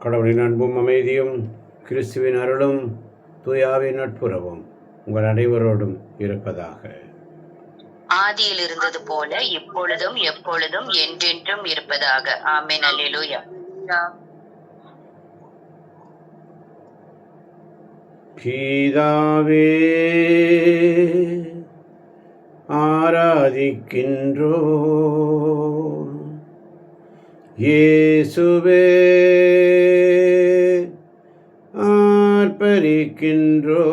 கடவுளின் அன்பும் அமைதியும் கிறிஸ்துவின் அருளும் தூயாவின் நட்புறவும் உங்கள் அனைவரோடும் இருப்பதாக. ஆதியில் இருந்தது போல இப்பொழுதும் எப்பொழுதும் என்றென்றும் இருப்பதாக. ஆமென். அல்லேலூயா. பிதாவே ஆராதிக்கின்றோ, இயேசுவே ஆர்ப்பரிக்கின்றோ,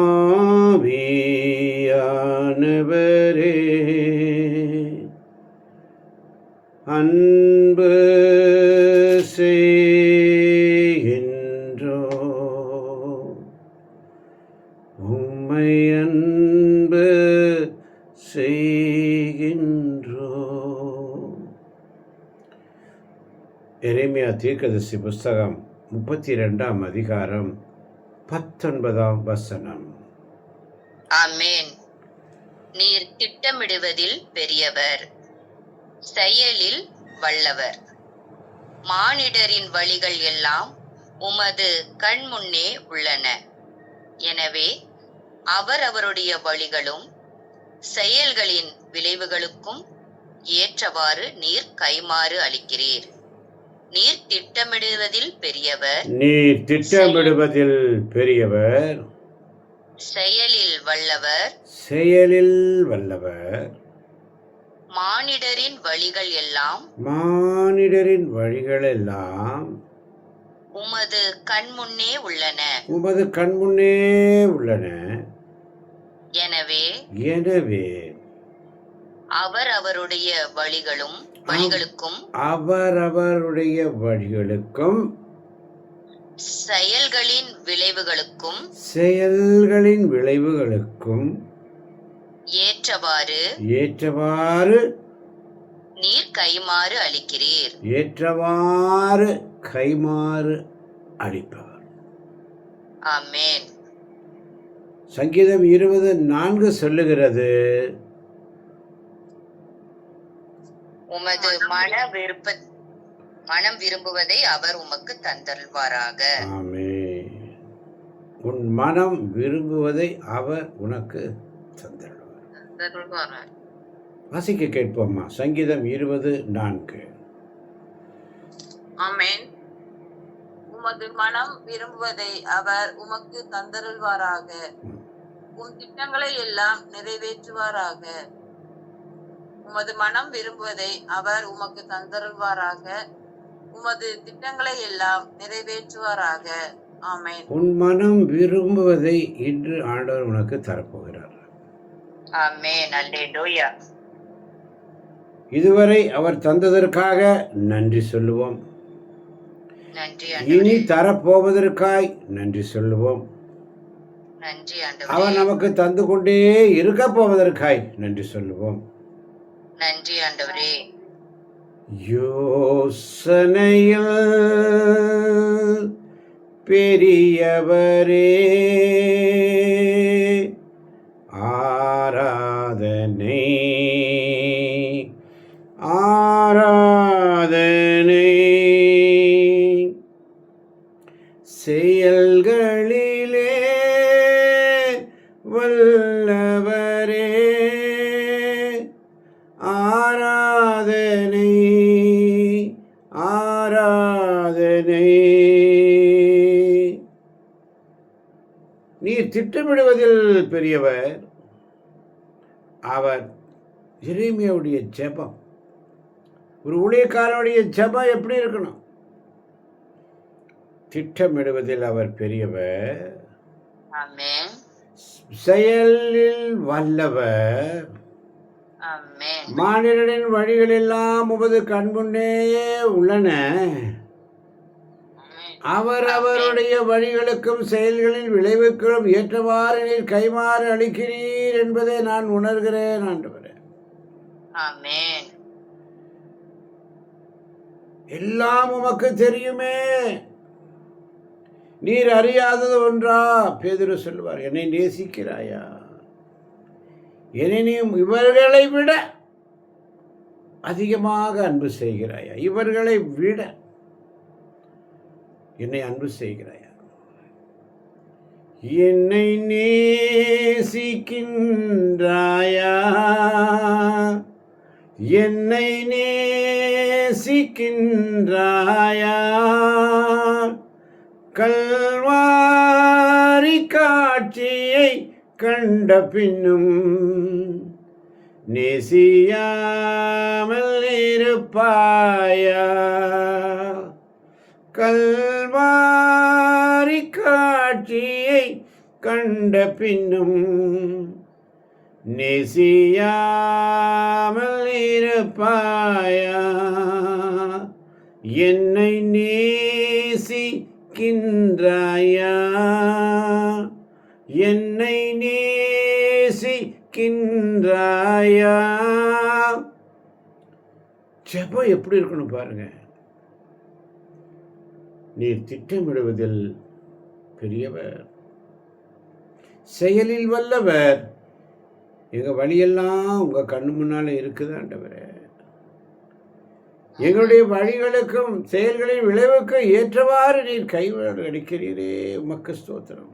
ஆவியானவரே அன்பு செய்கின்றோ, உம்மை அன்பு செய்கின்றோ. எரேமியா தீர்க்கதரிசி புஸ்தகம் 32ஆம் அதிகாரம் 19ஆம் வசனம். ஆமென். நீர் திட்டமிடுவதில் பெரியவர், செயலில் வல்லவர். மானிடரின் வழிகள் எல்லாம் உமது கண் முன்னே உள்ளன. எனவே அவரவருடைய வழிகளும் செயல்களின் விளைவுகளுக்கும் ஏற்றவாறு நீர் கைமாறு அளிக்கிறீர். நீர் திட்டமிடுவதில் பெரியவர், நீர் திட்டமிடுவதில் பெரியவர், செயலில் வல்லவர், செயலில் வல்லவர். மானிடரின் வழிகள் எல்லாம் மானிடரின் வழிகளெல்லாம் உமது கண்முன்னே உள்ளன. உமது கண்முன்னே உள்ளன. எனவே அவரவருடைய வழிகளுக்கும் அவரவருடைய வழிகளுக்கும் செயல்களின் விளைவுகளுக்கும் ஏற்றவாறு நீர் கைமாறு அளிக்கிறீர். ஏற்றவாறு கைமாறு அளிப்பவர். ஆமென். சங்கீதம் 20:4 சொல்லுகிறது, உமது மனம் விரும்புவதை அவர் உமக்கு தந்தருள்வாராக. ஆமென். உன் மனம் விரும்புவதை அவர் உனக்கு தந்தருள்வார். வாசிக்க கேட்போம்மா. சங்கீதம் 20:4. ஆமென். உமது மனம் விரும்புவதை அவர் உமக்கு தந்தருள்வாராக. உம் திட்டங்களை எல்லாம் நிறைவேற்றுவாராக. உமது மனம் விரும்புவதை அவர் உமக்கு தந்தருள்வாராக. உமது திட்டங்களை எல்லாம் நிறைவேற்றுவாராக. ஆமென். உன் மனம் விரும்புவதை இன்று ஆண்டவர் உனக்கு தரப்போகிறார். ஆமென். அல்லேலூயா. இதுவரை அவர் தந்ததற்காக நன்றி சொல்லுவோம். நன்றி இனி தரப்போவதற்காய் நன்றி சொல்லுவோம். நன்றி அவர் நமக்கு தந்து கொண்டே இருக்க போவதற்காய் நன்றி சொல்லுவோம். நன்றி ஆண்டவரே. யோசனையில் பெரியவரே ஆராதனை ஆராதனை, செயல்களிலே வல்லவரே ஆராதனை ஆராதனை. நீர் திட்டமிடுவதில் பெரியவர். அவர் எரேமியாவுடைய ஜெபம், ஒரு ஊழியக்காரனுடைய ஜெபம் எப்படி இருக்கணும்? திட்டமிடுவதில் அவர் பெரியவர், ஆமென். செயலில் வல்லவர், ஆமென். மானிடரின் வழிகள் எல்லாம் உமது கண்முன்னே உள்ளன. அவரவருடைய வழிகளுக்கும் செயல்களின் விளைவுகளும் ஏற்றவாறு நீர் கைமாறு அளிக்கிறீர் என்பதை நான் உணர்கிறேன் ஆண்டவரே. ஆமென். எல்லாம் உமக்கு தெரியுமே, நீர் அறியாதது ஒன்றா? பேதுரு சொல்வார், என்னை நேசிக்கிறாயா? என்னை நீ இவர்களை விட அதிகமாக அன்பு செய்கிறாயா? இவர்களை விட என்னை அன்பு செய்கிறாயா? என்னை நேசிக்கின்றாயா? என்னை நேசிக்கின்றாயா? கல்வாரி காட்சியை கண்ட பின்னும் நேசியாமல் இருப்பாயா? கல்வாரி காட்சியை கண்ட பின்னும் நேசியாமல் இருப்பாயா? என்னை நேசிக்கின்றாயா? என்னை நேசிக்கின்றாயா? ஜெபம் எப்படி இருக்கணும் பாருங்க. நீர் திட்டமிடுவதில் பெரியவர், செயலில் வல்லவர். எங்க வழியெல்லாம் உங்க கண்ணு முன்னால இருக்குது ஆண்டவரே. எங்களுடைய வழிகளுக்கும் செயல்களின் விளைவுக்கும் ஏற்றவாறு நீர் கைவிட அடிக்கிறீரே. உமக்கு ஸ்தோத்திரம்.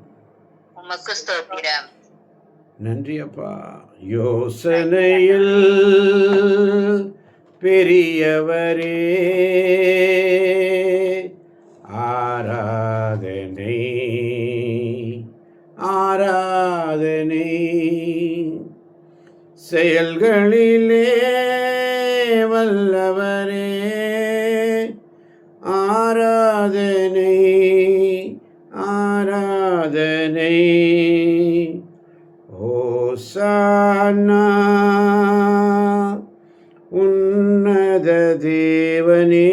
உமக்கு ஸ்தோத்திரம். நன்றி அப்பா. யோசனையில் பெரியவரே, ஆராதனை ஆராதனை. செயல்களிலே வல்லவரே, ஆராதனை ஆராதனை. ஓசானா உன்னத தேவனே,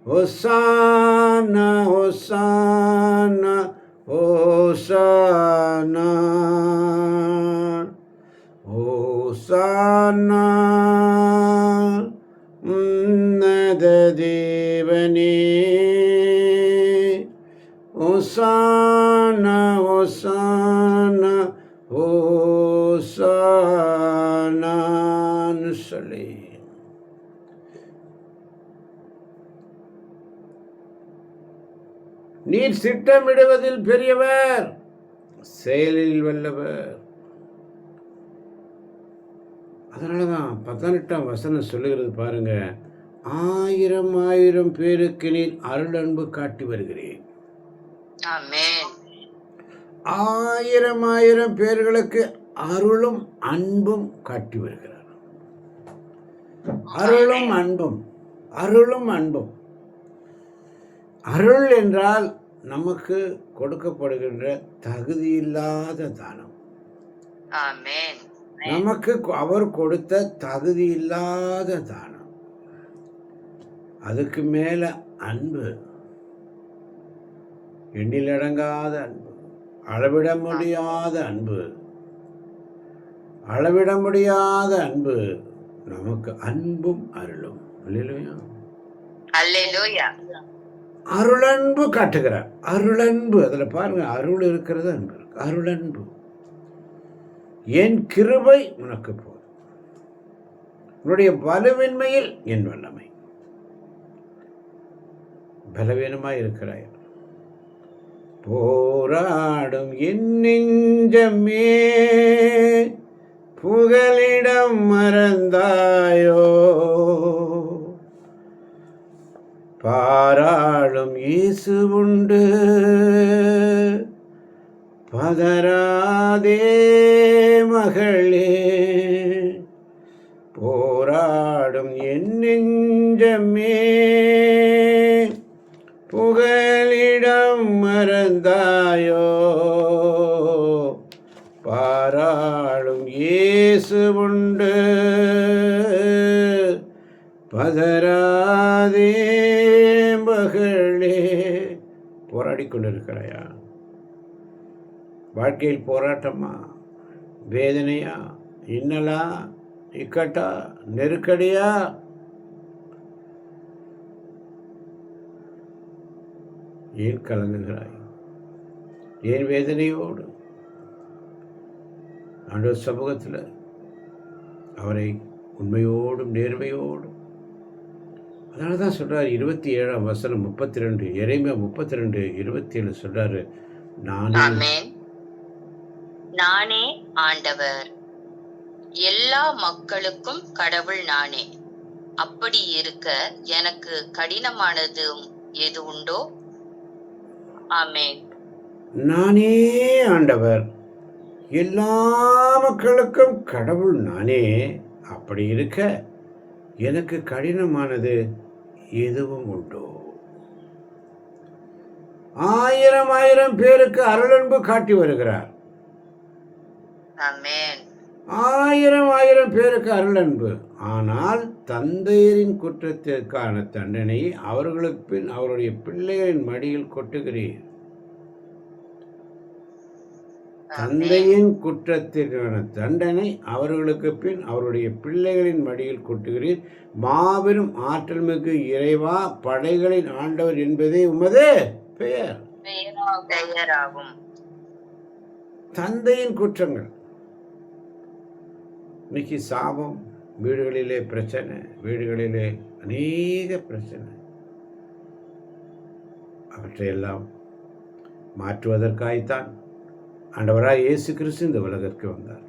ஓசானா ஓசானா ஓசானா ஓசானா. உன்னத தேவனே, ஓசானா ஓசானா ஓசானான்னு சொல்லி நீர் திட்டமிடுவதில் பெரியவர், செயலில் வல்லவர். அதனாலதான் 18ஆம் வசனம் சொல்லுகிறது பாருங்க. 1000 பேருக்கு நீர் அருள் அன்பு காட்டி வருகிறேன். ஆமென். 1000 பேர்களுக்கு அருளும் அன்பும் காட்டி வருகிறார். அருளும் அன்பும், அருளும் அன்பும். அருள் என்றால் நமக்கு கொடுக்கப்படுகின்ற தகுதியில்லாத தானம். ஆமென். நமக்கு அவர் கொடுத்த தகுதியில்லாத தானம். அதுக்கு மேல அன்பு, எண்ணிலடங்காத அன்பு, அளவிட முடியாத அன்பு, அளவிட முடியாத அன்பு. நமக்கு அன்பும் அருளும். அல்லேலூயா. அல்லேலூயா. அருளன்பு காட்டுகிறார். அருளன்பு, அதுல பாருங்க, அருள் இருக்கிறது, அன்பு இருக்கு. அருளன்பு. என் கிருபை உனக்கு போதும், உன்னுடைய பலவின்மையில் என் வல்லமை. பலவீனமாய் இருக்கிறாய், போராடும் என் நெஞ்சமே, புகலிடம் மறந்தாயோ, பாராளும் இயேசு உண்டு, பதராதே மகளே. போராடும் என் நெஞ்சமே, புகலிடம் மறந்தாயோ, பாராளும் இயேசு உண்டு, பதராதே மகளே. போராடி கொண்டிருக்கிறாயா? வாழ்க்கையில் போராட்டமா, வேதனையா, இன்னலா, இக்கட்டா, நெருக்கடியா? ஏன் கலங்குகிறாய்? ஏன் வேதனையோடு? ஆண்டவர் சமூகத்தில் அவரை உண்மையோடும் நேர்மையோடும். அதனால தான் சொல்கிறார் 27ஆம் வசனம் 32, எரேமியா 32:27 சொல்கிறாரு, நானே ஆண்டவர், எல்லா மக்களுக்கும் கடவுள் நானே. அப்படி இருக்க எனக்கு கடினமானது எது உண்டோ? ஆமென். நானே ஆண்டவர், எல்லா மக்களுக்கும் கடவுள் நானே. அப்படி இருக்க எனக்கு கடினமானது எதுவும் உண்டோ? 1000 பேருக்கு அருளன்பு காட்டி வருகிறார். ஆமென். 1000 பேருக்கு அருளன்பு. ஆனால் தந்தையரின் குற்றத்திற்கான தண்டனை அவர்களுக்கு பின் அவருடைய பிள்ளைகளின் மடியில் கொட்டுகிறீர். தந்தையின் குற்றத்திற்கான தண்டனை அவர்களுக்கு பின் அவருடைய பிள்ளைகளின் மடியில் கொட்டுகிறீர். மாபெரும் ஆற்றல் மிகு இறைவா, படைகளின் ஆண்டவர் என்பதே உமது பெயராகும். தந்தையின் குற்றங்கள். இன்னைக்கு சாபம், வீடுகளிலே பிரச்சனை, வீடுகளிலே அநேக பிரச்சனை. அவற்றையெல்லாம் மாற்றுவதற்காகத்தான் ஆண்டவராய் இயேசு கிறிஸ்து இந்த உலகிற்கு வந்தார்.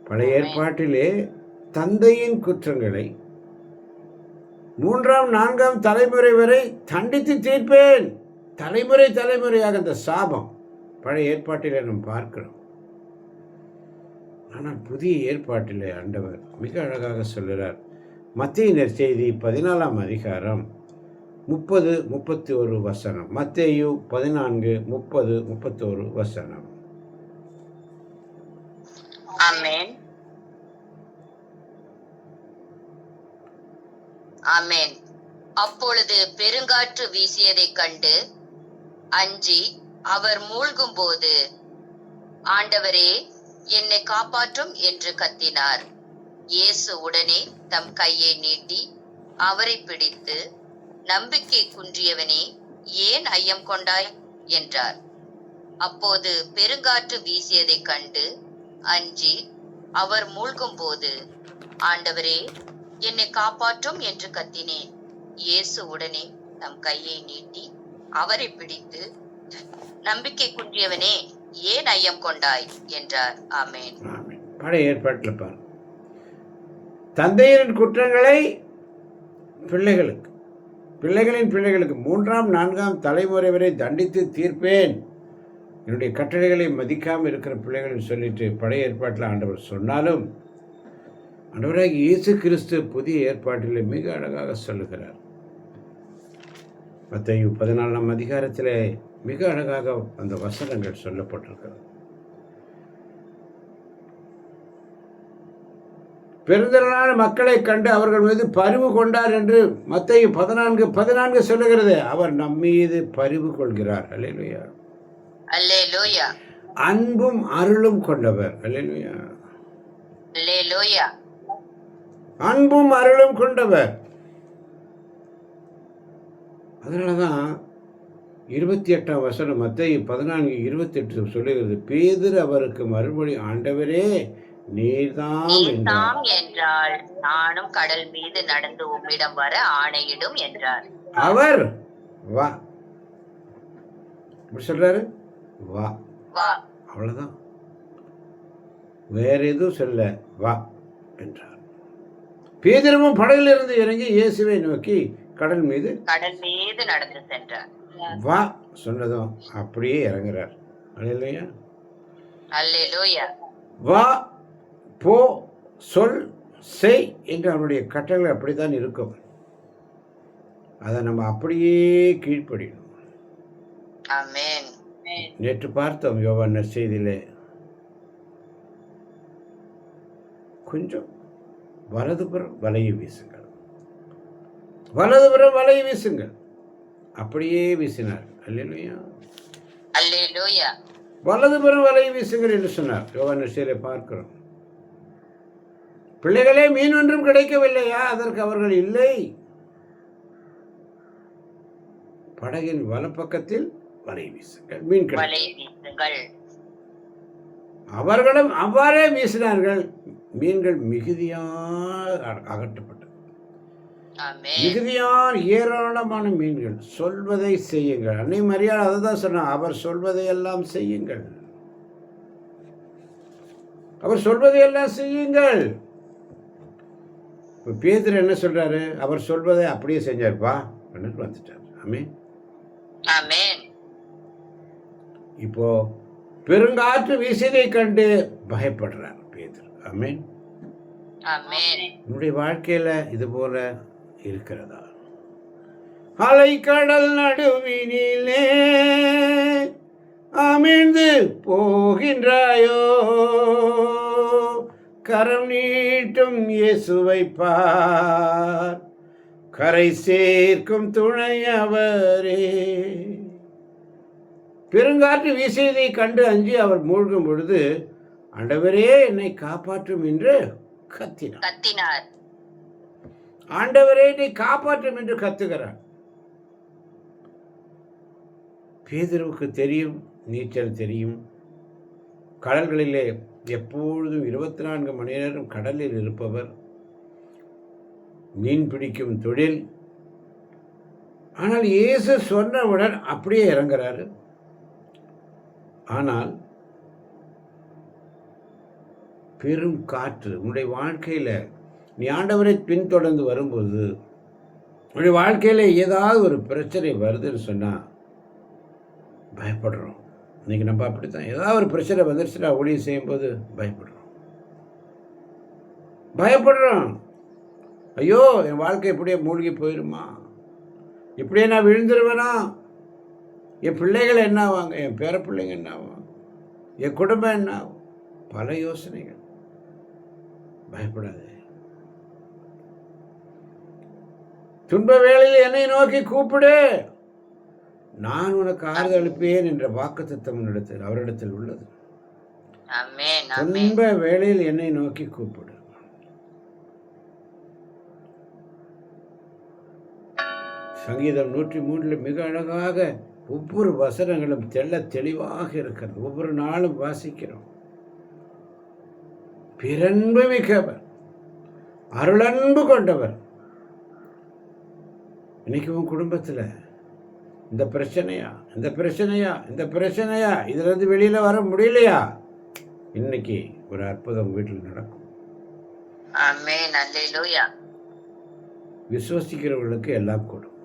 பழைய ஏற்பாட்டிலே தந்தையின் குற்றங்களை 3ஆம் 4ஆம் தலைமுறை வரை தண்டித்து தீர்ப்பேன். தலைமுறையாக அந்த சாபம் பழைய ஏற்பாட்டிலே நாம் பார்க்கிறோம். ஆனால் புதிய ஏற்பாட்டிலே ஆண்டவர் மிக அழகாக சொல்கிறார். மத்தேயு நற்செய்தி 14ஆம் அதிகாரம் 30-31 வசனம். மத்தேயு 14:30-31 வசனம். ஆமென். ஆமென். அப்பொழுது பெருங்காற்று வீசியதைக் கண்டு அஞ்சி அவர் மூழ்கும் போது, ஆண்டவரே என்னை காப்பாற்றும் என்று கத்தினார். இயேசு உடனே தம் கையை நீட்டி அவரை பிடித்து, நம்பிக்கை குன்றியவனே, ஏன் ஐயம் கொண்டாய் என்றார். அப்போது பெருங்காற்று வீசியதைக் கண்டு அஞ்சி அவர் மூழ்கும் போது, ஆண்டவரே என்னை காப்பாற்றும் என்று கத்தினேன். இயேசு உடனே தம் கையை நீட்டி அவரை பிடித்து, நம்பிக்கை குன்றியவனே, ஏன் ஐயம் கொண்டாய் என்றார். ஆமென். பழைய ஏற்பாட்டில் பார், தந்தையரின் குற்றங்களை பிள்ளைகளின் பிள்ளைகளுக்கு 3ஆம் 4ஆம் தலைமுறை வரை தண்டித்து தீர்ப்பேன். என்னுடைய கட்டளைகளை மதிக்காமல் இருக்கிற பிள்ளைகள் சொல்லிட்டு பழைய ஏற்பாட்டில் ஆண்டவர் சொன்னாலும், ஆண்டவராக இயேசு கிறிஸ்து புதிய ஏற்பாட்டில் மிக அழகாக சொல்லுகிறார். மத்தேயு 14ஆம் அதிகாரத்தில் மிக அழகாக அந்த வசனங்கள் சொல்லப்பட்டிருக்கிறது. பெருந்திரளான மக்களை கண்டு அவர்கள் மீது பரிவு கொண்டார் என்று மத்தேயு 14:14 சொல்லுகிறது. அவர் நம் மீது பரிவு கொள்கிறார். அல்லேலூயா. அல்லேலூயா. அன்பும் அருளும் கொண்டவர். அல்லேலூயா. அல்லேலூயா. அன்பும் அருளும் கொண்டவர். அதனாலதான் 28ஆம் வசனம் மத்தேயு 14:28 சொல்லுகிறது. பேதுரு அவருக்கு மறுமொழி, ஆண்டவரே நீர்தாம் என்றால் நானும் கடல் மீது நடந்து உம்மிடம் வர ஆணையிடும் என்றார். அவர் வா சொல்றாரு, வா, அவ்வளவுதான், வேற எதுவும் சொல்ல, வா என்றார். பேதுருவும் படகிலிருந்து இறங்கி இயேசுவை நோக்கி கடல் மீது நடந்து சென்றார். வா சொன்னதும் அப்படியே இறங்குறார். அல்லேலூயா. அல்லேலூயா. வா, போ, சொல், செய் என்று அவனுடைய கட்டளை அப்படித்தான் இருக்கும். அதை நம்ம அப்படியே கீழ்ப்படியணும். ஆமென். நேற்று பார்த்தோம் யோவான் நற்செய்தியிலே, கொஞ்சம் வலதுபுறம் வலையை வீசுங்கள், வலதுபுறம் வலையை வீசுங்கள். அப்படியே வீசினார். அல்லேலூயா. அல்லேலூயா. வலதுபுறம் வலையை வீசுங்கள் என்று சொன்னார். யோவான் நற்செய்தியிலே பார்க்கிறோம். பிள்ளைகளே, மீன் ஒன்றும் கிடைக்கவில்லையா? அதற்கு அவர்கள், இல்லை, படகின் வலப்பக்கத்தில் வலை வீசுங்கள், மீன் கிடைக்கும். அவர்களும் அவ்வாறே வீசினார்கள். மீன்கள் மிகுதியாக அகற்றப்பட்டது. ஆமென். மிகுதியான ஏராளமான மீன்கள். சொல்வதை செய்யுங்கள். அன்னை மரியாள் அதை தான் சொன்னார், அவர் சொல்வதையெல்லாம் செய்யுங்கள், அவர் சொல்வதையெல்லாம் செய்யுங்கள். இப்போ பேதுரு என்ன சொல்றாரு? அவர் சொல்வதை அப்படியே செஞ்சார்ப்பா அப்படின்னு வந்துட்டார். ஆமென். ஆமென். இப்போ பெருங்காற்று வீசியதை கண்டு பயப்படுறார் பேதுரு. ஆமென். ஆமென். உன்னுடைய வாழ்க்கையில இது போல இருக்கிறதா? அலை கடல் நடுவினிலே அமிழ்ந்து போகின்றாயோ? கரம் நீட்டும் இயேசுவை பார், கரை சேர்க்கும் துணை அவரே. பெருங்காற்று வீசியதை கண்டு அஞ்சி அவர் மூழ்கும் பொழுது, ஆண்டவரே என்னை காப்பாற்றும் என்று கத்தினார். ஆண்டவரே என்னை காப்பாற்றும் என்று கத்துகிறார். பேதுருவுக்கு தெரியும், நீச்சல் தெரியும். கடல்களிலே எப்பொழுதும் 24 மணி நேரம் கடலில் இருப்பவர், மீன் பிடிக்கும் தொழில். ஆனால் இயேசு சொன்னவுடன் அப்படியே இறங்குறாரு. ஆனால் பெரும் காற்று உன்னுடைய வாழ்க்கையில் நீ ஆண்டவரை பின்தொடர்ந்து வரும்போது, உன்னுடைய வாழ்க்கையில் ஏதாவது ஒரு பிரச்சனை வருதுன்னு சொன்னால் பயப்படுறோம். இன்றைக்கி நம்ம அப்படித்தான். ஏதாவது ஒரு பிரச்சனை வந்துருச்சுன்னா ஊழியம் செய்யும்போது பயப்படுறோம். ஐயோ என் வாழ்க்கை இப்படியே மூழ்கி போயிடுமா, இப்படியே நான் விழுந்துருவேனா, என் பிள்ளைகள் என்ன ஆவாங்க, என் பேர பிள்ளைங்க என்ன ஆவாங்க, என் குடும்பம் என்ன ஆகும், பல யோசனைகள். பயப்படாது. துன்ப வேளையில் என்னை நோக்கி கூப்பிடு, நான் உனக்கு ஆறுதல் அளிப்பேன் என்ற வாக்குத்தத்தம் அவரிடத்தில் உள்ளது. துன்ப வேளையில் என்னை நோக்கி கூப்பிடு. சங்கீதம் 103 மிக அழகாக ஒவ்வொரு வசனங்களும் தெளிவாக இருக்கிறது. ஒவ்வொரு நாளும் வாசிக்கிறோம். பிறன்பு மிக்கவர், அருளன்பு கொண்டவர். இன்னைக்கு உன் குடும்பத்தில் இந்த பிரச்சனையா இதிலிருந்து வெளியில வர முடியலையா? இன்னைக்கு ஒரு அற்புதம் வீட்டில் நடக்கும். ஆமென். அல்லேலூயா. விசுவாசிக்கிறவர்களுக்கு எல்லாம் கூடும்.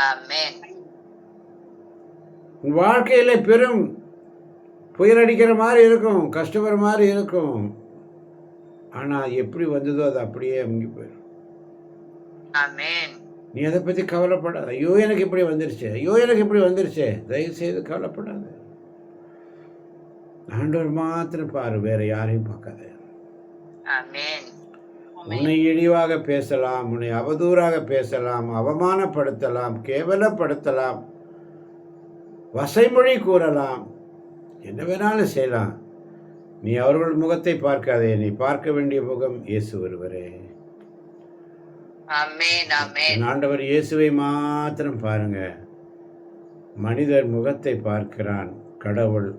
ஆமென். உன் வாழ்க்கையில பெரும் புயல் அடிக்கிற மாதிரி இருக்கும், கஷ்டப்படுற மாதிரி இருக்கும். ஆனா எப்படி வந்ததோ அது அப்படியே அமுங்கி போயிடும். ஆமென். நீ அதை பற்றி கவலைப்படாத. ஐயோ எனக்கு இப்படி வந்துருச்சு, தயவு செய்து கவலைப்படாத. ஆண்டவர் மாத்திரம் பாரு, வேற யாரையும் பார்க்காத. ஆமென். உன்னை இழிவாக பேசலாம், உன்னை அவதூறாக பேசலாம், அவமானப்படுத்தலாம், கேவலப்படுத்தலாம், வசைமொழி கூறலாம், என்ன வேணாலும் செய்யலாம். நீ அவர்கள் முகத்தை பார்க்காதே, நீ பார்க்க வேண்டிய முகம் இயேசு ஒருவரே. ஆண்டவர் இயேசுவை மாத்திரம் பாருங்க. மனிதர் முகத்தை பார்க்கிறான், கடவுள்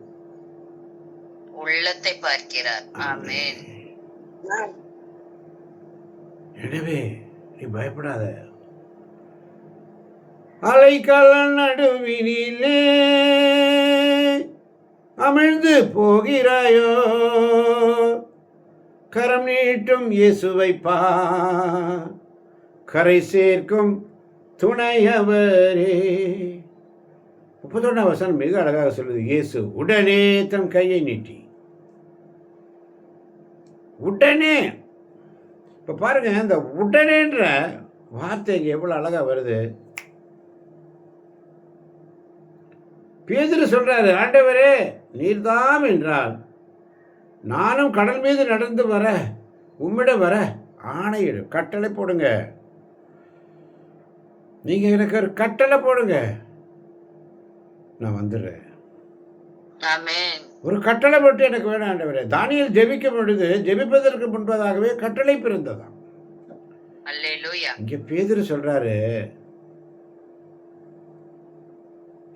உள்ளத்தை பார்க்கிறார். ஆமென். எனவே நீ பயப்படாத. அலைக்கடல் நடுவினிலே அமிழ்ந்து போகிறாயோ? கரம் நீட்டும் இயேசுவை பார், கரை சேர்க்கும் துணையவரே. 31 வசனம் மிக அழகாக சொல்லுது. இயேசு உடனே தம் கையை நீட்டி, உடனே. இப்ப பாருங்க, இந்த உடனேன்ற வார்த்தை இங்க எவ்வளவு அழகா வருது. பேதுரு சொல்றாரு, ஆண்டவரே நீர்தாம் என்றால் நானும் கடல் மீது நடந்து வர உம்மிடம் வர ஆணையிடு, கட்டளை போடுங்க. நீங்க எனக்கு ஒரு கட்டளை போடுங்க, நான் வந்துடுறேன். ஒரு கட்டளை மட்டும் எனக்கு வேணும் ஆண்டவரே. தானியேல் ஜெபிக்கும் பொழுது ஜெபிப்பதற்கு முன்பதாகவே கட்டளை பிறந்ததாம். இங்க பேதுரு சொல்றாரு,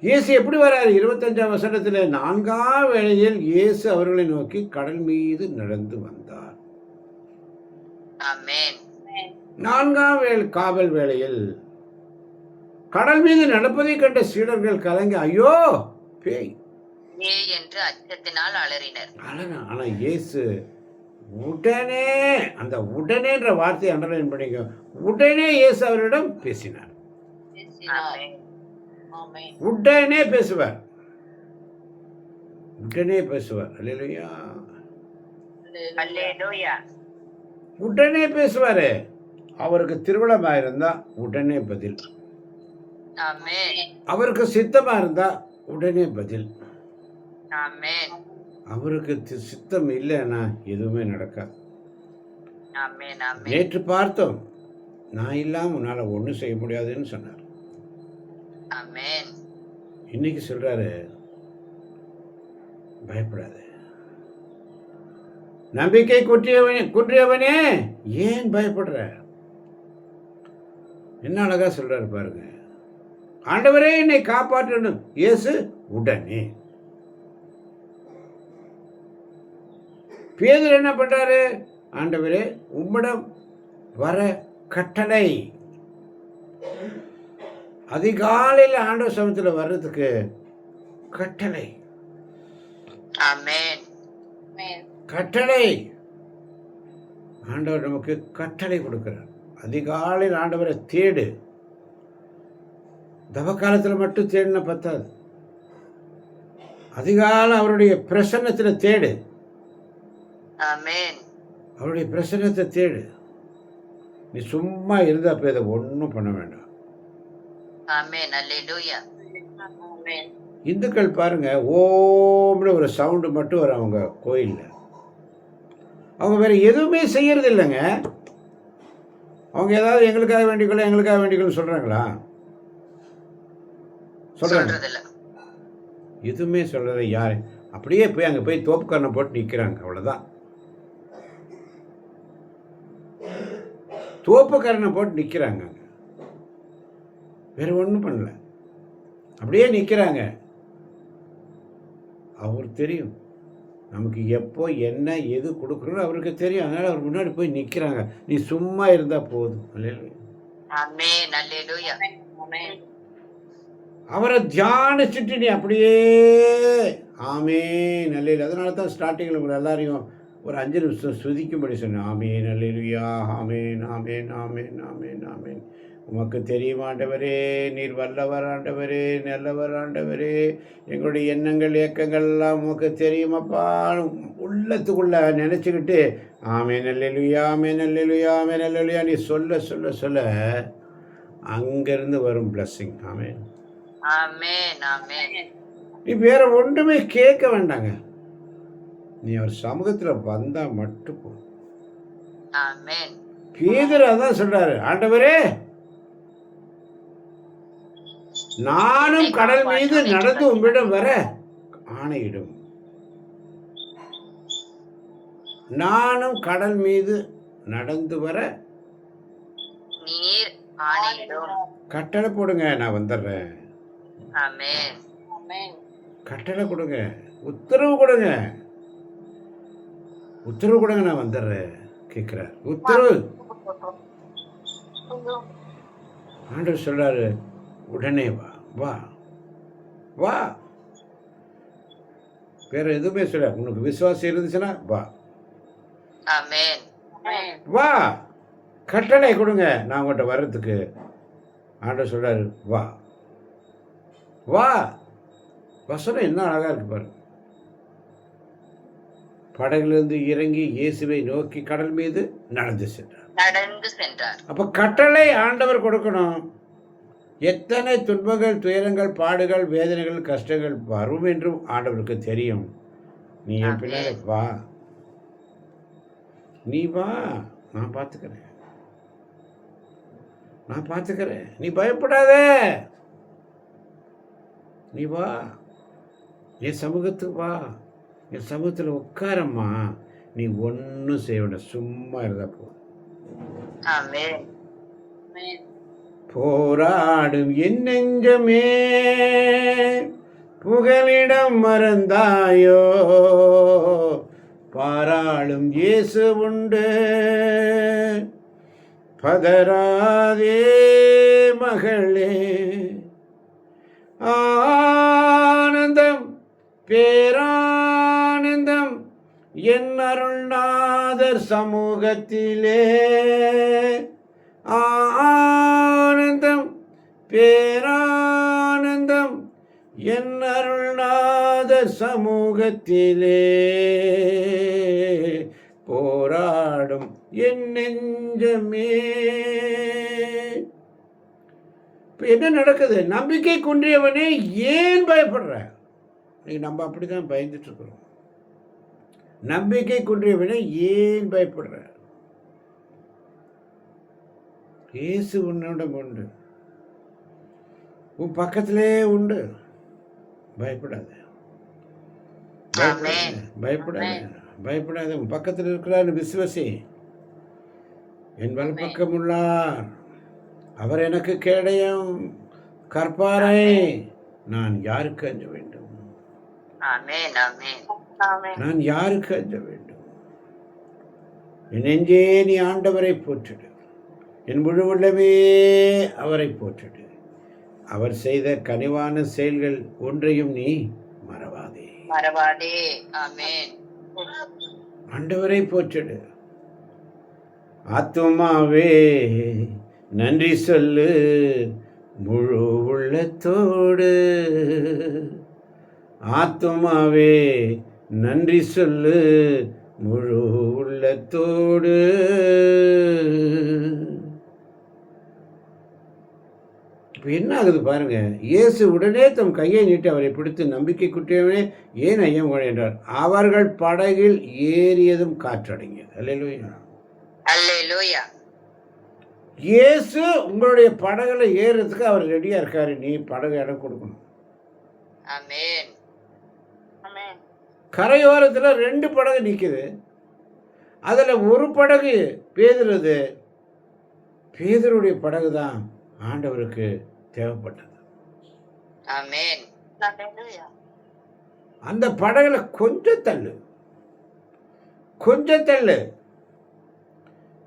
இயேசு எப்படி வராரு? 25ஆம் வசனத்துல 4ஆம் வேளையில் இயேசு அவர்களை நோக்கி கடல் மீது நடந்து வந்தார். ஆமென். நான்காம் காவல் வேளையில் கடல் மீது நடப்பதைக் கண்ட சீடர்கள் கலங்கி ஐயோ பேய் என்று அச்சத்தினால் அலறினர். ஆனா இயேசு உடனே, அந்த உடனேன்ற வார்த்தையை அண்டர்லைன் பண்ணிக்க, உடனே இயேசு அவரிடம் பேசினார். ஆமென். உடனே பேசுவார், உடனே பேசுவார். அல்லேலூயா, அல்லேலூயா. உடனே பேசுவாரு. அவருக்கு திருவிழமா இருந்தா உடனே பதில், ஆமென். அவருக்கு சித்தமா இருந்தா உடனே பதில். ஆமென். அவருக்கு சித்தம் இல்லைன்னா எதுவுமே நடக்காது. ஆமென். ஆமென். நேற்று பார்த்தோம், நான் இல்லாம உன்னால ஒன்றும் செய்ய முடியாதுன்னு சொன்னார். ஆமென். இன்னைக்கு சொல்றாரு பயப்படாத, நம்பிக்கை குன்றியவனே ஏன் பயப்படுற? என்ன அழகா சொல்றாரு பாருங்க. ஆண்டவரே என்னை காப்பாற்றணும். இயேசு உடனே. பேதுரு என்ன பண்றாரு? ஆண்டவரே உம்மிடம் வர கட்டளை. அதிகாலையில் ஆண்டவர் சமூகத்தில் வர்றதுக்கு கட்டளை. ஆமென். கட்டளை. ஆண்டவர் நமக்கு கட்டளை கொடுக்கிறார். அதிகாலையில் ஆண்டவரை தேடு. தவ காலத்தில் மட்டும் தேடின பத்தாது, அதிகாலை அவருடைய பிரசன்னத்தில் தேடு. ஆமென். அவருடைய பிரசன்னத்தை தேடு. நீ சும்மா இருந்தா போய் அதை ஒன்றும் பண்ண வேண்டாம். ஆமென். அல்லேலூயா. ஆமென். இந்துக்கள் பாருங்க, ஓம்னு ஒரு சவுண்டு மட்டும் வரும் அவங்க கோயிலில். அவங்க வேற எதுவுமே செய்யறது இல்லைங்க. அவங்க ஏதாவது எங்களுக்காக வேண்டிக்கொள்ள சொல்றாங்களா? சொல்றாங்க? எதுவுமே சொல்றது யாரு? அப்படியே போய் அங்கே போய் தோப்புக்காரனை போட்டு நிற்கிறாங்க, அவ்வளோதான். தோப்புக்காரனை போட்டு நிற்கிறாங்க, வேற ஒன்றும் பண்ணல, அப்படியே நிற்கிறாங்க. அவர் தெரியும் நமக்கு எப்போ என்ன எது கொடுக்கணும் அவருக்கு தெரியும். அதனால அவர் முன்னாடி போய் நிற்கிறாங்க. நீ சும்மா இருந்தா போதும். ஆமென். அல்லேலூயா. அவரை தியானிச்சுட்டு நீ அப்படியே ஆமென் அல்லேலூயா. அதனால தான் ஸ்டார்டிங்கில் உங்களை எல்லாரையும் ஒரு 5 நிமிஷம் சுதிக்கும்படி சொன்னேன். ஆமென் அல்லேலூயா, ஆமென் ஆமென் ஆமென் ஆமென் ஆமென். உமக்கு தெரியும் ஆண்டவரே, நீர் வல்லவர் ஆண்டவரே, நல்லவர் ஆண்டவரே, எங்களுடைய எண்ணங்கள் இயக்கங்கள் எல்லாம் உமக்கு தெரியுமப்பா. உள்ளத்துக்குள்ள நினச்சிக்கிட்டு ஆமென் அல்லேலூயா, ஆமென் அல்லேலூயா, ஆமென் அல்லேலூயா நீ சொல்ல சொல்ல சொல்ல அங்கேருந்து வரும் பிளஸ்ஸிங். ஆமென். ஆமென். ஆமென். நீ வேற ஒன்றுமே கேட்க வேண்டாங்க, நீ அவர் சமூகத்தில் வந்தா மட்டும் போ. ஆமென். பேதுரு அதான் சொல்றாரு, ஆண்டவரே நானும் கடல் மீது நடந்து உம்மிடம் வர ஆணையிடும். நானும் கடல் மீது நடந்து வர நீர் ஆணையிடும். கட்டளை போடுங்க, நான் வந்துடுறேன். ஆமென். கட்டளை கொடுங்க, உத்தரவு கொடுங்க, உத்தரவு கொடுங்க, நான் வந்துடுறேன் கேட்கிறார். உத்தரவு. ஆண்டவர் சொல்றாரு, உடனே வா வா வா. வேற எதுவுமே சொல்ல. உனக்கு விசுவாசம் இருந்துச்சுன்னா வா. ஆமென். வா, கட்டளை கொடுங்க நான் உங்கள்கிட்ட வர்றதுக்கு. ஆண்டவர் சொல்றாரு வா வா. வசனம் என்ன அழகா இருக்கு பாருங்க. படகுலேருந்து இறங்கி இயேசுவை நோக்கி கடல் மீது நடந்து சென்றார். அப்ப கட்டளை ஆண்டவர் கொடுக்கணும். எத்தனை துன்பங்கள், துயரங்கள், பாடுகள், வேதனைகள், கஷ்டங்கள் வரும் என்றும் ஆண்டவருக்கு தெரியும். நீ என் பின்னால வா, நீ வா, நான் பார்த்துக்கிறேன், நீ பயப்படாத, நீ வா, என் சமூகத்துக்கு வா, என் சமூகத்தில் உட்காரம்மா. நீ ஒன்றும் செய்ய வேண்டாம், சும்மா இருந்தா போ. போராடும் என் நெஞ்சமே புகலிடம் மறந்தாயோ, பாராளும் இயேசு உண்டு. பதராதே மகளே, ஆனந்தம் பேரானந்தம் என் அருள்நாதர் சமூகத்திலே. ஆனந்தம் பேரானந்தம் என் அருள்நாதர் சமூகத்திலே. போராடும் என் நெஞ்சமே. இப்போ என்ன நடக்குது? நம்பிக்கை குன்றியவனே ஏன் பயப்படுற? நம்ம அப்படிதான் பயந்துட்டு இருக்கிறோம். நம்பிக்கை குன்றியவனே ஏன் பயப்படுற? இயேசு உன்னிடம் உண்டு, உன் பக்கத்திலே உண்டு. பயப்படாத, பயப்படாத, பயப்படாத. உன் பக்கத்தில் இருக்கிறார் விசுவாசி. என் வலப்பக்கம் உள்ளார், அவர் எனக்கு கேடயம் கற்பாரை. நான் யாருக்கு அஞ்ச வேண்டும்? நான் யாருக்கு அஞ்ச வேண்டும்? என் நெஞ்சே நீ ஆண்டவரை போற்றிடு, என் முழு உள்ளமே அவரை போற்றிடு. அவர் செய்த கனிவான செயல்கள் ஒன்றையும் நீ மறவாதே. ஆண்டவரை போற்றிடு. ஆத்துமாவே நன்றி சொல்லு முழு உள்ளத்தோடு. ஆத்துமாவே நன்றி சொல்லு முழு உள்ளத்தோடு. இப்போ என்ன ஆகுது பாருங்க. இயேசு உடனே தம் கையை நீட்டி அவரை பிடித்து, நம்பிக்கை குற்றியவனே ஏன் ஐயம் கொள் என்றார். அவர்கள் படகில் ஏறியதும் காற்றடங்கியது. அல்லேலூயா, அல்லேலூயா. இயேசு உங்களுடைய படகுல ஏறுறதுக்கு அவர் ரெடியா இருக்காரு. நீ படகு இடம் கொடுக்கணும். ஆமென். கரையோரத்துல 2 படகு நிக்குது. அதுல ஒரு படகு பேதுருது. பேதுருடைய படகு தான் ஆண்டவருக்கு தேவைப்பட்டது. ஆமென். அந்த படகுல கொஞ்சம் தள்ளு, கொஞ்சம் தள்ளு.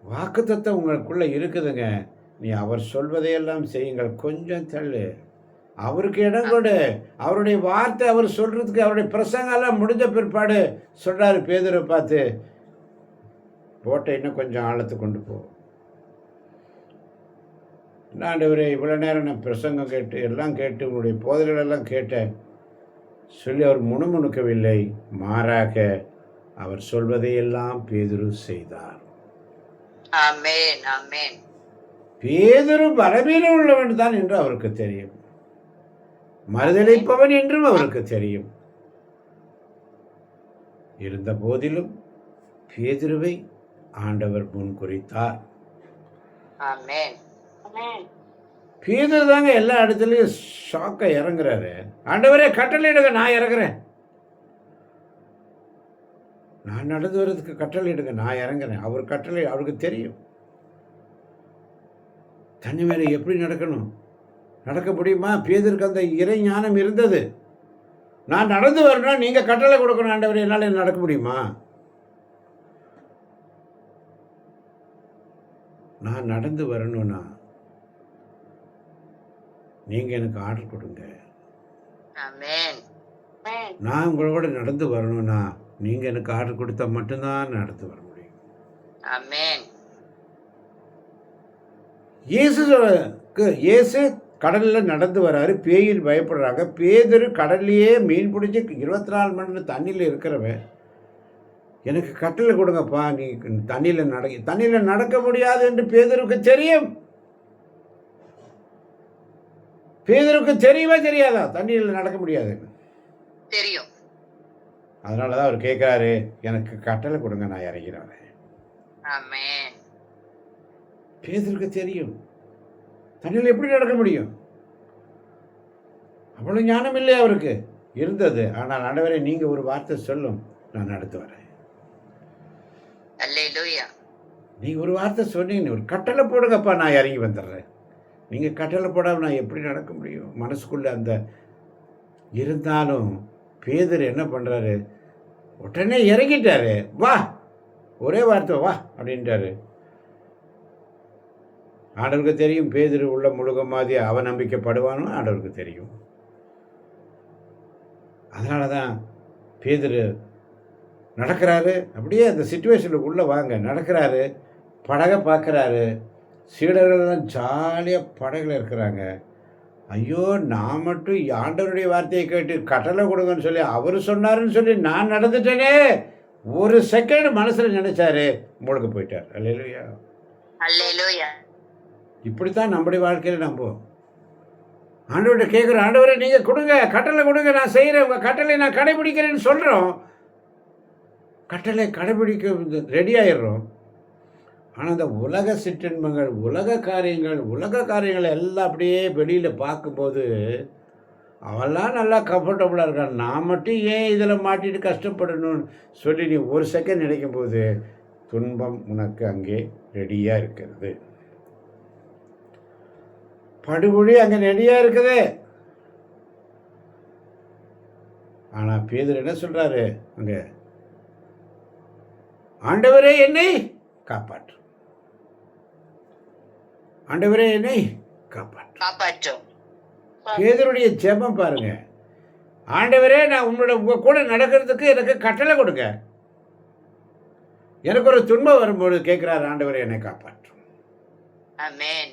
வாக்குத்தத்தம் உங்களுக்குள்ள இருக்குதுங்க. நீ அவர் சொல்வதையெல்லாம் செய்யுங்கள். கொஞ்சம் தள்ளு, அவருக்கு இடம் கொடு. அவருடைய வார்த்தை அவர் சொல்றதுக்கு, அவருடைய பிரசங்கெல்லாம் முடிஞ்ச பிற்பாடு சொல்றாரு பேதுரை பார்த்து, போட்டை இன்னும் கொஞ்சம் ஆழத்துக்கு கொண்டு போ. ஆண்டவரே, இவ்வளோ நேரம் நான் பிரசங்கம் கேட்டு எல்லாம் கேட்டு உங்களுடைய போதனைகளெல்லாம் கேட்டேன் சொல்லி அவர் முணுமுணுக்கவில்லை. மாறாக அவர் சொல்வதையெல்லாம் பேதுரு செய்தார். ஆமென், ஆமென். பேதுரு பலவீனம் உள்ளவன் தான் என்று அவருக்கு தெரியும், மறுதலிப்பவன் என்றும் அவருக்கு தெரியும். இருந்த போதிலும் பேதுருவை ஆண்டவர் முன் குறித்தார். ஆமென். பேதுரு தாங்க எல்லா இடத்துலையும் ஷாக்கா இறங்குறாரு. ஆண்டவரே கட்டளையிடுங்க, நான் இறங்குறேன். நான் நடந்து வர்றதுக்கு கட்டளையிடுங்க, நான் இறங்குறேன். அவர் கட்டளை அவருக்கு தெரியும். தண்ணி மேலே எப்படி நடக்கணும், நடக்க முடியுமா? பேதுருக்கு அந்த இறை ஞானம் இருந்தது. நான் நடந்து வரணும், நீங்கள் கட்டளை கொடுக்கணும். ஆண்டவரே, என்னால் நடக்க முடியுமா? நான் நடந்து வரணும்னா நீங்கள் எனக்கு ஆர்டர் கொடுங்க. ஆமென். நான் உங்களோட நடந்து வரணும்னா நீங்கள் எனக்கு ஆர்டர் கொடுத்தா மட்டும்தான் நடந்து வர முடியும். ஆமென். இயேசு கடலில் நடந்து வராரு. பேயில் பயப்படுறாங்க. பேதுரு கடல்லையே மீன் பிடிச்சி 24 மணி நேரம் தண்ணியில் இருக்கிறவன், எனக்கு கட்டளை கொடுங்கப்பா, நீ தண்ணியில் நடக்க முடியாது என்று பேதுருக்கு தெரியும். பேதுருக்கு தெரியவே தெரியாதா தண்ணியில் நடக்க முடியாது? தெரியும். அதனால தான் அவர் கேட்குறாரு, எனக்கு கட்டளை கொடுங்க, நான் இறங்கிறேன். ஆமென். பேதுருக்கு தெரியும் தண்ணியில் எப்படி நடக்க முடியும். அவ்வளோ ஞானம் இல்லை அவருக்கு இருந்தது. ஆனால் ஆண்டவரே, நீங்கள் ஒரு வார்த்தை சொல்லும், நான் நடத்து வரேன். அல்லேலூயா. நீங்கள் ஒரு வார்த்தை சொன்னீங்க, ஒரு கட்டளை போடுங்கப்பா, நான் இறங்கி வந்துடுறேன். நீங்கள் கட்டளை போடாமல் நான் எப்படி நடக்க முடியும்? மனசுக்குள்ளே அந்த இருந்தாலும் பேதுரு என்ன பண்ணுறாரு, உடனே இறங்கிட்டாரு. வா, ஒரே வார்த்தை வா அப்படின்ட்டாரு. ஆண்டவருக்கு தெரியும் பேதுரு உள்ள முழுக மாதிரி அவநம்பிக்கைப்படுவானோ ஆண்டவருக்கு தெரியும். அதனால தான் பேதுரு நடக்கிறாரு. அப்படியே அந்த சிச்சுவேஷனுக்கு உள்ளே வாங்க நடக்கிறாரு. படகை பார்க்குறாரு. சீடர்கள்லாம் ஜாலியாக படகுல இருக்கிறாங்க. ஐயோ, நான் மட்டும் ஆண்டவருடைய வார்த்தையை கேட்டு கட்டளை கொடுங்கன்னு சொல்லி அவர் சொன்னாருன்னு சொல்லி நான் நடந்துட்டேனே. ஒரு செகண்ட் மனசில் நினைச்சாரு, முழுக்க போயிட்டார். அல்லேலூயா. அல்லேலூயா. இப்படித்தான் நம்முடைய வாழ்க்கையில் நம்ம ஆண்டவர்கிட்ட கேட்குறோம், ஆண்டவரை நீங்கள் கொடுங்க, கட்டளை கொடுங்க, நான் செய்கிறேன், உங்கள் கட்டளை நான் கடைபிடிக்கிறேன்னு சொல்கிறோம். கட்டளை கடைபிடிக்க ரெடி ஆயிடுறோம். ஆனால் அந்த உலக சிற்றின்பங்கள், உலக காரியங்கள் எல்லாம் அப்படியே வெளியில் பார்க்கும்போது அவெல்லாம் நல்லா கம்ஃபர்டபுளாக இருக்கான், நான் மட்டும் ஏன் இதில் மாட்டிட்டு கஷ்டப்படணும்னு சொல்லி நீ ஒரு செகண்ட் நினைக்கும் போது துன்பம் உனக்கு அங்கே ரெடியாக இருக்கிறது. படுகொழி அங்கே ரெடியாக இருக்குது. ஆனால் பேதுரு என்ன சொல்கிறாரு அங்கே, ஆண்டவரே என்னை காப்பாற்று, ஆண்டவரே என்னை காப்பாற்றும். பேதுருடைய ஜெபம் பாருங்க, ஆண்டவரே நான் உங்க கூட நடக்கிறதுக்கு எனக்கு கட்டளை கொடுங்க. எனக்கு ஒரு துன்பம் வரும்போது கேட்கிறார், ஆண்டவரே என்னை காப்பாற்றும். ஆமென்.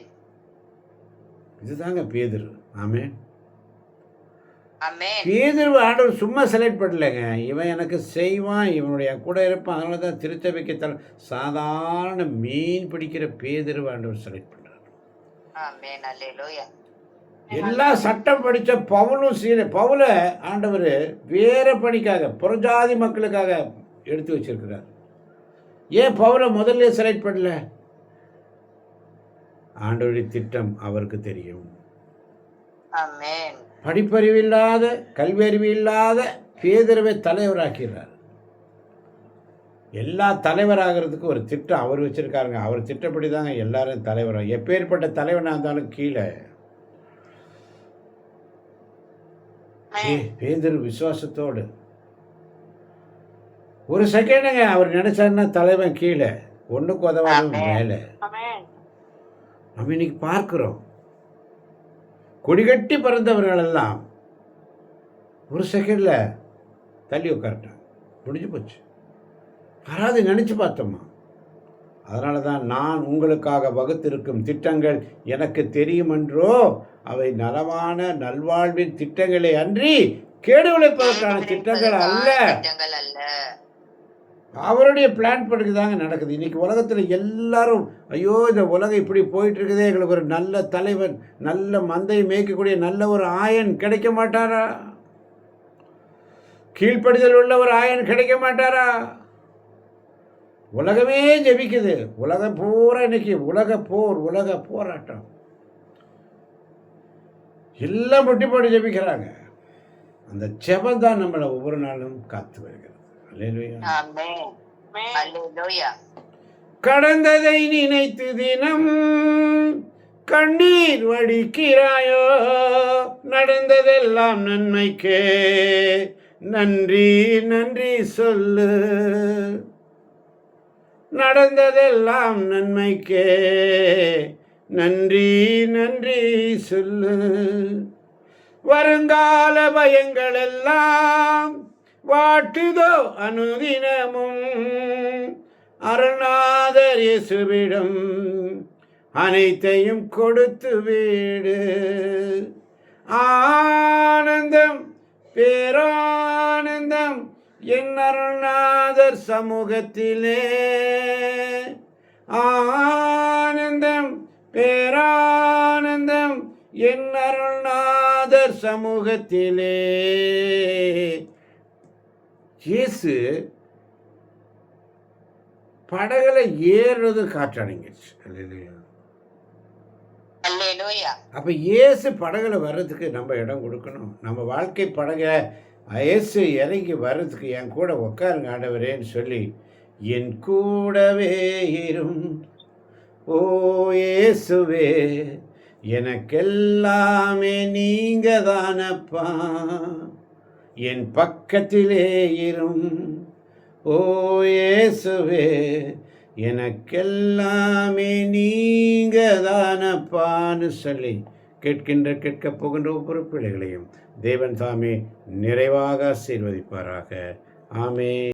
இதுதாங்க பேதுரு. ஆமென். ஆமென். பேதுரு ஆண்டவர் சும்மா செலக்ட் பண்ணலைங்க, இவன் எனக்கு செய்வான், இவனுடைய கூட இருப்பான். அதனால தான் திருச்சபைக்கு சாதாரண மீன் பிடிக்கிற பேதுரு ஆண்டவர் செலக்ட் பண்றார். ஆமென். அல்லேலூயா. எல்லா சட்டம் படித்த பவுலை ஆண்டவர் வேற பணிக்காக புறஜாதி மக்களுக்காக எடுத்து வச்சிருக்கிறார். ஏன் பவுலை முதல்ல செலக்ட் பண்ணல? ஆண்டவருடைய திட்டம் அவருக்கு தெரியும். ஆமென். படிப்பறிவு இல்லாத, கல்வி அறிவு இல்லாத பேதுருவை தலைவராக்கிறார். எல்லா தலைவராகிறதுக்கு ஒரு திட்டம் அவர் வச்சிருக்காருங்க. அவர் திட்டப்படி தாங்க எல்லாரும் தலைவராக, எப்பேற்பட்ட தலைவனாக இருந்தாலும் கீழே. பேதுரு விசுவாசத்தோடு ஒரு செகண்டுங்க அவர் நினைச்சாருன்னா தலைவன் கீழே, ஒண்ணுக்கு உதவாத மேலே. நம்ம இன்னைக்கு பார்க்கிறோம், கொடிகட்டி பறந்தவர்கள் எல்லாம் ஒரு செகண்ட்ல தள்ளி உட்காரட்டாங்க, முடிஞ்சு போச்சு. யாராவது நினைச்சு பார்த்தோமா? அதனால தான் நான் உங்களுக்காக வகுத்திருக்கும் திட்டங்கள் எனக்கு தெரியுமென்றோ, அவை நலமான நல்வாழ்வின் திட்டங்களே அன்றி கேடு விளைப்பதற்கான திட்டங்கள் அல்ல. அவருடைய பிளான் படி தாங்க நடக்குது. இன்னைக்கு உலகத்தில் எல்லாரும், ஐயோ இந்த உலகம் இப்படி போயிட்டு இருக்குதே, எங்களுக்கு ஒரு நல்ல தலைவன், நல்ல மந்தை மேய்க்கக்கூடிய நல்ல ஒரு ஆயன் கிடைக்க மாட்டாரா? கீழ்ப்படிதல் உள்ள ஒரு ஆயன் கிடைக்க மாட்டாரா? உலகமே ஜெபிக்குது. உலகம் பூரா இன்னைக்கு உலக போராட்டம், எல்லாம் முட்டி போட்டு ஜெபிக்கிறாங்க. அந்த ஜெபம் தான் நம்மளை ஒவ்வொரு நாளும் காத்து வருகிறது. அல்லேலூயா. கடந்ததை நினைத்து தினம் கண்ணீர் வடிக்கிறாயோ, நடந்ததெல்லாம் நன்மைக்கே நன்றி நன்றி சொல்லு. நடந்ததெல்லாம் நன்மைக்கே நன்றி நன்றி சொல்லு. வருங்கால பயங்கள் எல்லாம் வாட்டுதோ அனுதினமும், அருணாதர் இயேசுவிடம் அனைத்தையும் கொடுத்து வீடு. ஆனந்தம் பேரானந்தம் என் அருணாதர் சமூகத்திலே, ஆனந்தம் பேரானந்தம் என் அருள்நாதர் சமூகத்திலே. இயேசு படகுல ஏறுறது காற்றடங்கிடுச்சு. அப்ப இயேசு படகுல வர்றதுக்கு நம்ம இடம் கொடுக்கணும். நம்ம வாழ்க்கை படகுல இயேசு இறங்கி வர்றதுக்கு என் கூட உட்காருங்க ஆண்டவரேன்னு சொல்லி, என் கூடவே இரும் ஓ இயேசுவே, எனக்கெல்லாமே நீங்க தானப்பா, என் பக்கத்திலே இரும் ஓ இயேசுவே, எனக்கெல்லாமே நீங்க தானப்பான்னு சொல்லி கேட்கப் போகின்ற ஒவ்வொரு பிள்ளைகளையும் தேவன் தாமே நிறைவாக ஆசீர்வதிப்பாராக. ஆமென்.